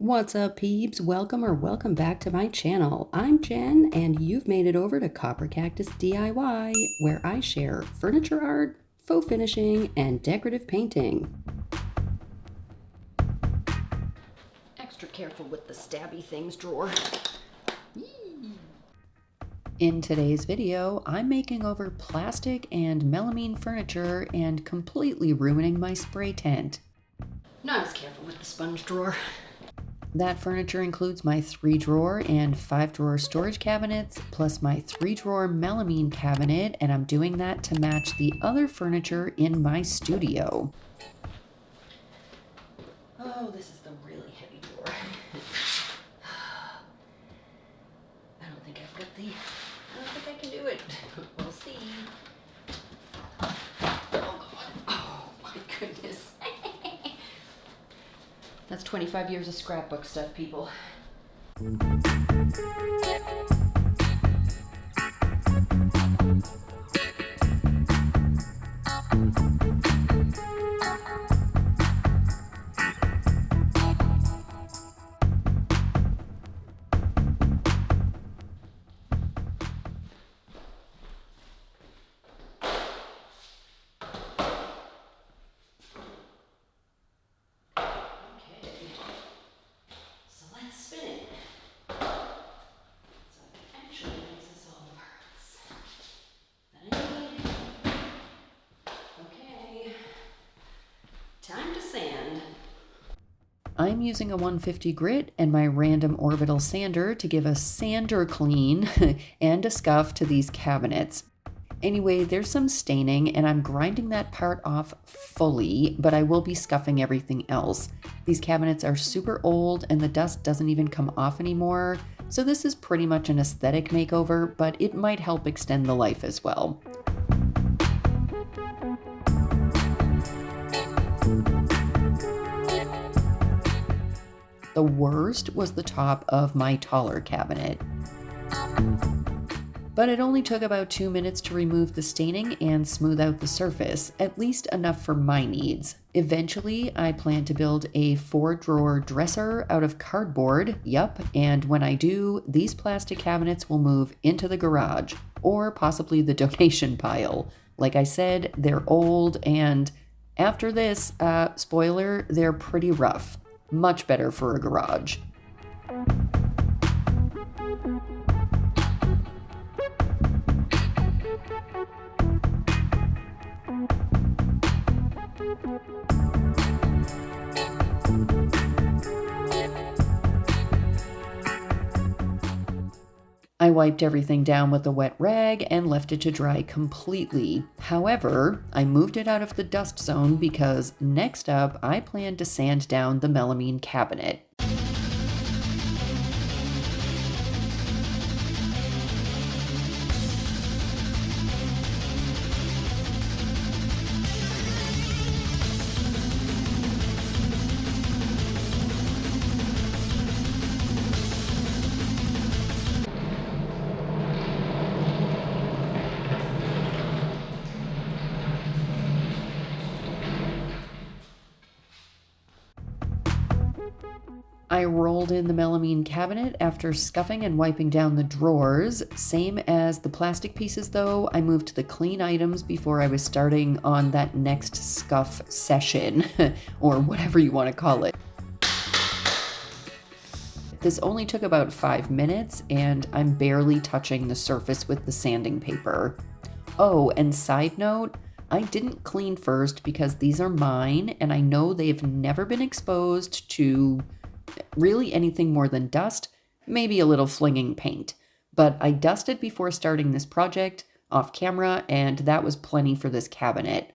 What's up, peeps? Welcome back to my channel. I'm Jen, and you've made it over to Copper Cactus DIY, where I share furniture art, faux finishing, and decorative painting. Extra careful with the stabby things drawer. In today's video, I'm making over plastic and melamine furniture and completely ruining my spray tent. Not as careful with the sponge drawer. That furniture includes my 3-drawer and 5-drawer storage cabinets, plus my 3-drawer melamine cabinet, and I'm doing that to match the other furniture in my studio. Oh, this is the really heavy drawer. I don't think I can do it. We'll see. Oh God. Oh my goodness. That's 25 years of scrapbook stuff, people. I'm using a 150 grit and my random orbital sander to give a sander clean and a scuff to these cabinets. Anyway, there's some staining and I'm grinding that part off fully, but I will be scuffing everything else. These cabinets are super old and the dust doesn't even come off anymore, so this is pretty much an aesthetic makeover, but it might help extend the life as well. The worst was the top of my taller cabinet. But it only took about 2 minutes to remove the staining and smooth out the surface, at least enough for my needs. Eventually, I plan to build a 4-drawer dresser out of cardboard, and when I do, these plastic cabinets will move into the garage, or possibly the donation pile. Like I said, they're old, and after this, spoiler, they're pretty rough. Much better for a garage. I wiped everything down with a wet rag and left it to dry completely. However, I moved it out of the dust zone because next up, I plan to sand down the melamine cabinet. I rolled in the melamine cabinet after scuffing and wiping down the drawers. Same as the plastic pieces though, I moved the clean items before I was starting on that next scuff session, or whatever you want to call it. This only took about 5 minutes, and I'm barely touching the surface with the sanding paper. Oh, and side note, I didn't clean first because these are mine, and I know they've never been exposed to really anything more than dust, maybe a little flinging paint. But I dusted before starting this project off camera, and that was plenty for this cabinet.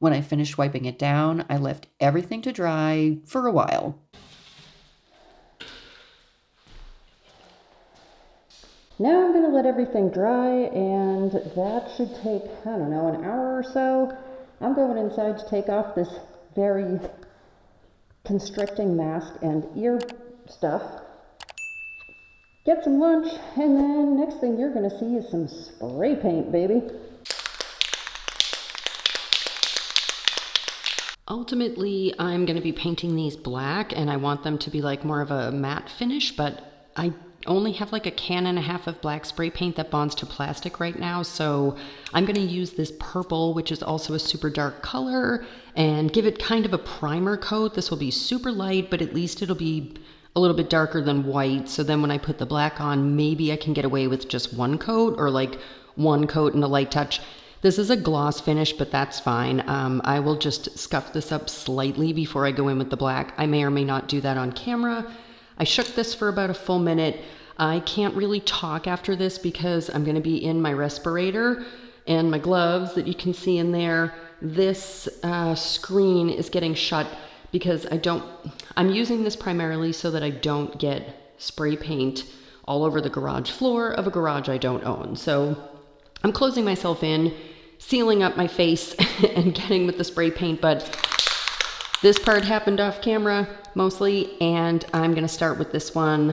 When I finished wiping it down, I left everything to dry for a while. Now I'm going to let everything dry, and that should take, I don't know, an hour or so. I'm going inside to take off this very constricting mask and ear stuff, get some lunch, and then next thing you're going to see is some spray paint, baby. Ultimately, I'm going to be painting these black, and I want them to be like more of a matte finish, but I only have like a can and a half of black spray paint that bonds to plastic right now, so I'm going to use this purple, which is also a super dark color, and give it kind of a primer coat. This will be super light, but at least it'll be a little bit darker than white, so then when I put the black on, maybe I can get away with just one coat, or like one coat and a light touch. This is a gloss finish, but that's fine. I will just scuff this up slightly before I go in with the black. I may or may not do that on camera. I shook this for about a full minute. I can't really talk after this because I'm going to be in my respirator and my gloves that you can see in there. This screen is getting shut because I'm using this primarily so that I don't get spray paint all over the garage floor of a garage I don't own. So I'm closing myself in, sealing up my face and getting with the spray paint, but this part happened off camera mostly, and I'm going to start with this one.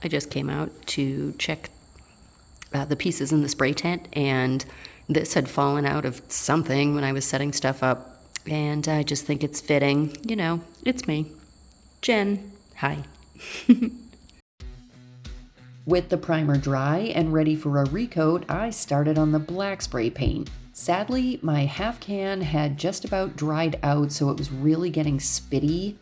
I just came out to check the pieces in the spray tent, and this had fallen out of something when I was setting stuff up, and I just think it's fitting. You know, it's me. Jen, hi. With the primer dry and ready for a recoat, I started on the black spray paint. Sadly, my half can had just about dried out, so it was really getting spitty.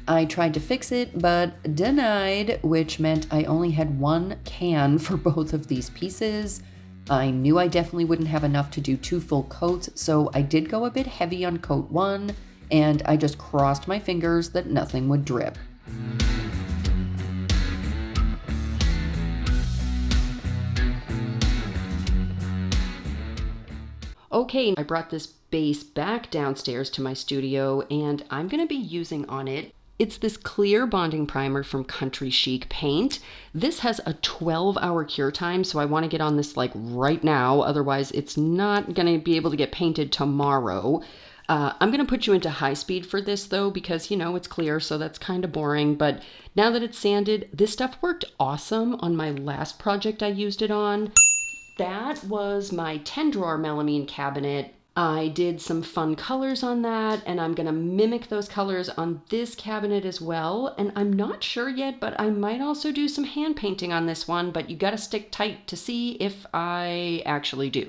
I tried to fix it, but denied, which meant I only had one can for both of these pieces. I knew I definitely wouldn't have enough to do 2 full coats, so I did go a bit heavy on coat 1, and I just crossed my fingers that nothing would drip. Okay, I brought this base back downstairs to my studio, and I'm going to be using on it. It's this clear bonding primer from Country Chic Paint. This has a 12-hour cure time, so I want to get on this like right now. Otherwise, it's not going to be able to get painted tomorrow. I'm going to put you into high speed for this though, because you know, it's clear, so that's kind of boring. But now that it's sanded, this stuff worked awesome on my last project I used it on. That was my 10-drawer melamine cabinet. I did some fun colors on that, and I'm gonna mimic those colors on this cabinet as well. And I'm not sure yet, but I might also do some hand painting on this one, but you gotta stick tight to see if I actually do.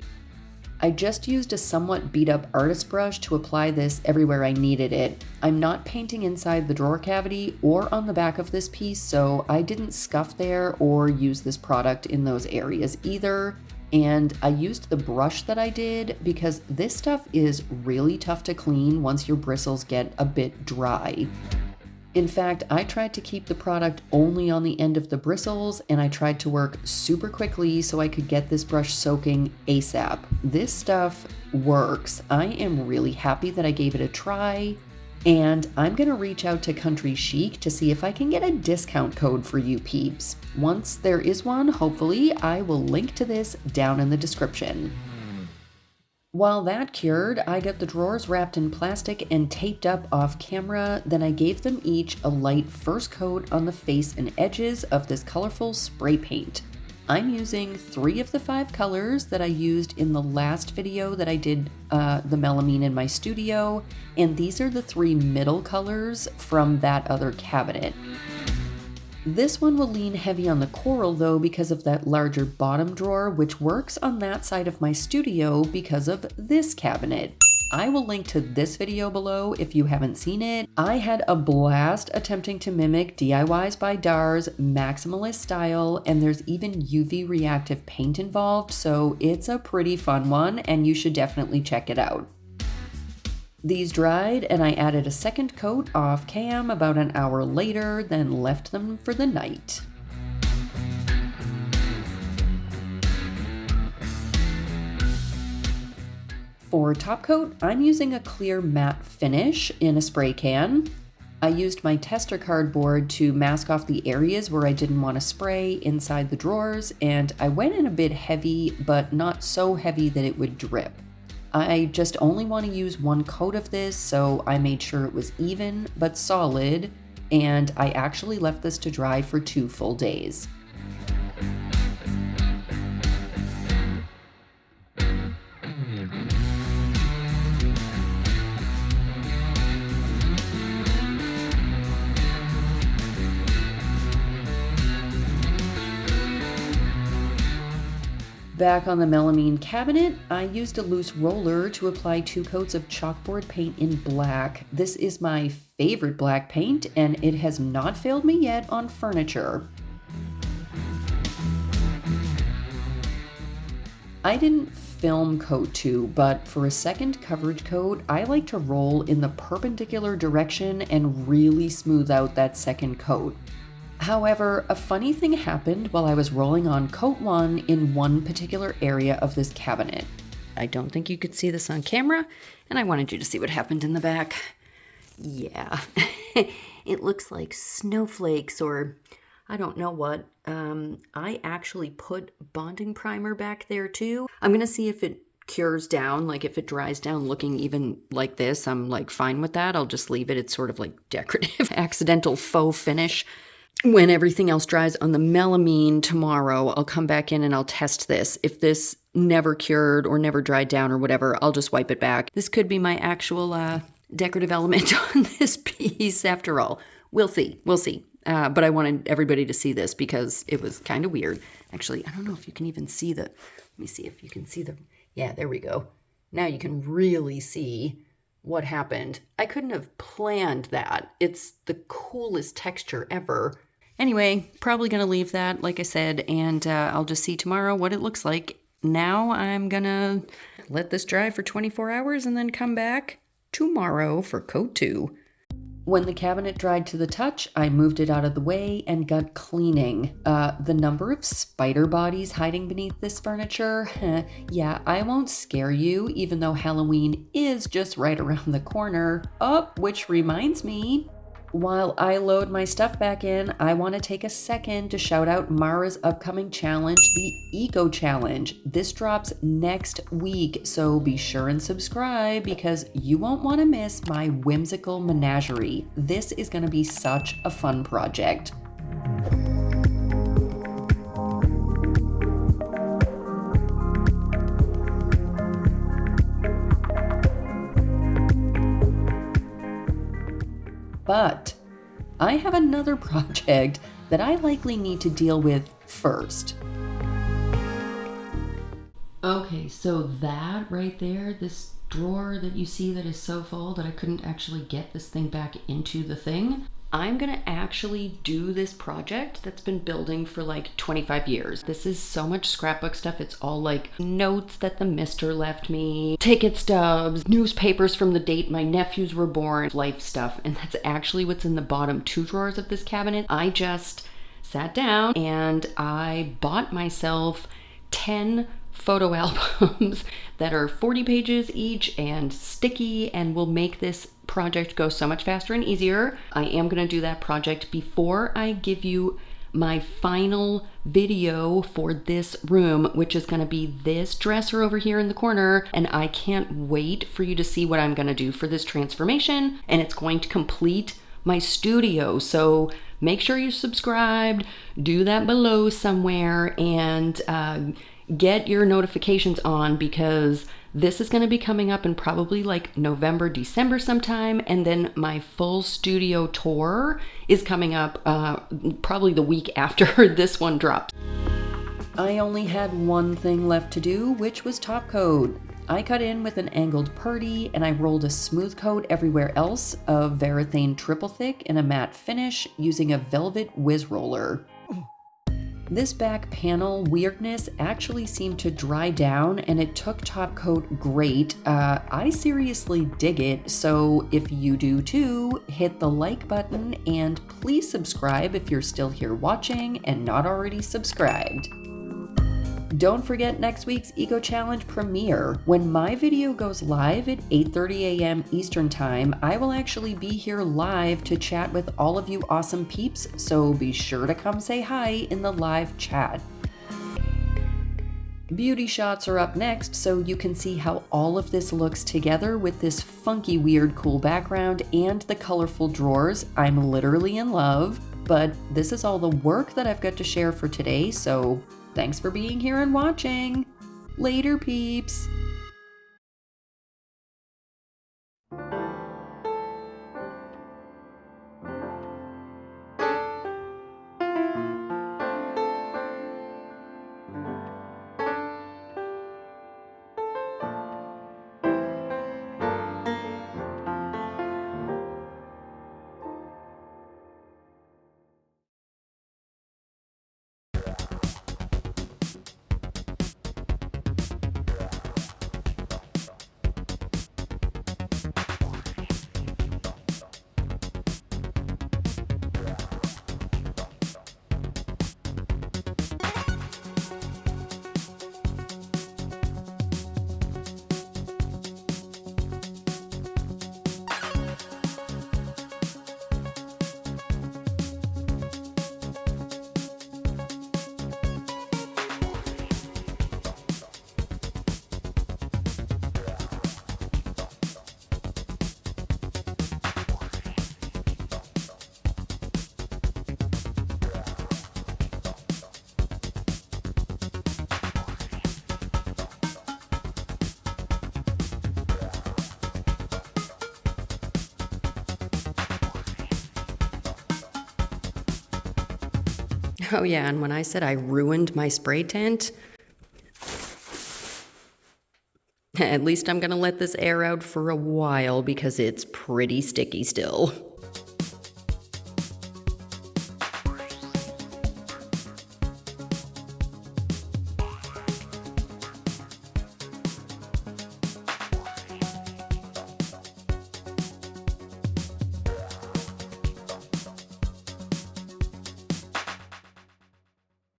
I just used a somewhat beat up artist brush to apply this everywhere I needed it. I'm not painting inside the drawer cavity or on the back of this piece, so I didn't scuff there or use this product in those areas either. And I used the brush that I did because this stuff is really tough to clean once your bristles get a bit dry. In fact, I tried to keep the product only on the end of the bristles, and I tried to work super quickly so I could get this brush soaking ASAP. This stuff works. I am really happy that I gave it a try. And I'm gonna reach out to Country Chic to see if I can get a discount code for you peeps. Once there is one, hopefully, I will link to this down in the description. While that cured, I got the drawers wrapped in plastic and taped up off camera, then I gave them each a light first coat on the face and edges of this colorful spray paint. I'm using 3 of the 5 colors that I used in the last video that I did the melamine in my studio, and these are the 3 middle colors from that other cabinet. This one will lean heavy on the coral though because of that larger bottom drawer, which works on that side of my studio because of this cabinet. I will link to this video below if you haven't seen it. I had a blast attempting to mimic DIYs by Dar's maximalist style, and there's even UV reactive paint involved, so it's a pretty fun one and you should definitely check it out. These dried and I added a second coat off cam about an hour later, then left them for the night. For top coat, I'm using a clear matte finish in a spray can. I used my tester cardboard to mask off the areas where I didn't want to spray inside the drawers, and I went in a bit heavy, but not so heavy that it would drip. I just only want to use one coat of this, so I made sure it was even but solid, and I actually left this to dry for 2 full days. Back on the melamine cabinet, I used a loose roller to apply 2 coats of chalkboard paint in black. This is my favorite black paint, and it has not failed me yet on furniture. I didn't film coat 2, but for a second coverage coat, I like to roll in the perpendicular direction and really smooth out that second coat. However, a funny thing happened while I was rolling on coat 1 in one particular area of this cabinet. I don't think you could see this on camera, and I wanted you to see what happened in the back. Yeah, it looks like snowflakes or I don't know what. I actually put bonding primer back there too. I'm gonna see if it cures down, like if it dries down looking even like this, I'm like fine with that. I'll just leave it. It's sort of like decorative, accidental faux finish. When everything else dries on the melamine tomorrow, I'll come back in and I'll test this. If this never cured or never dried down or whatever, I'll just wipe it back. This could be my actual decorative element on this piece after all. We'll see. But I wanted everybody to see this because it was kind of weird. Actually, I don't know if you can even see let me see if you can see yeah, there we go. Now you can really see what happened. I couldn't have planned that. It's the coolest texture ever. Anyway, probably going to leave that, like I said, and I'll just see tomorrow what it looks like. Now I'm going to let this dry for 24 hours and then come back tomorrow for coat 2. When the cabinet dried to the touch, I moved it out of the way and got cleaning. The number of spider bodies hiding beneath this furniture, yeah, I won't scare you, even though Halloween is just right around the corner. Oh, which reminds me, while I load my stuff back in, I want to take a second to shout out Mara's upcoming challenge, the Eco Challenge. This drops next week, so be sure and subscribe because you won't want to miss my whimsical menagerie. This is going to be such a fun project. But I have another project that I likely need to deal with first. Okay, so that right there, this drawer that you see that is so full that I couldn't actually get this thing back into the thing, I'm gonna actually do this project that's been building for like 25 years. This is so much scrapbook stuff. It's all like notes that the mister left me, ticket stubs, newspapers from the date my nephews were born, life stuff. And that's actually what's in the bottom 2 drawers of this cabinet. I just sat down and I bought myself 10 photo albums that are 40 pages each and sticky and will make this project go so much faster and easier. I am going to do that project before I give you my final video for this room, which is going to be this dresser over here in the corner, and I can't wait for you to see what I'm going to do for this transformation, and it's going to complete my studio. So make sure you're subscribed, do that below somewhere, and get your notifications on because this is going to be coming up in probably like November, December sometime, and then my full studio tour is coming up probably the week after this one drops. I only had one thing left to do, which was top coat. I cut in with an angled purdy and I rolled a smooth coat everywhere else of Varathane triple thick in a matte finish using a velvet whiz roller. This back panel weirdness actually seemed to dry down and it took top coat great. I seriously dig it, so if you do too, hit the like button and please subscribe if you're still here watching and not already subscribed. Don't forget next week's Eco Challenge premiere. When my video goes live at 8:30 a.m. Eastern Time, I will actually be here live to chat with all of you awesome peeps, so be sure to come say hi in the live chat. Beauty shots are up next, so you can see how all of this looks together with this funky, weird, cool background and the colorful drawers. I'm literally in love, but this is all the work that I've got to share for today, so thanks for being here and watching. Later, peeps. Oh yeah, and when I said I ruined my spray tent, at least I'm gonna let this air out for a while because it's pretty sticky still.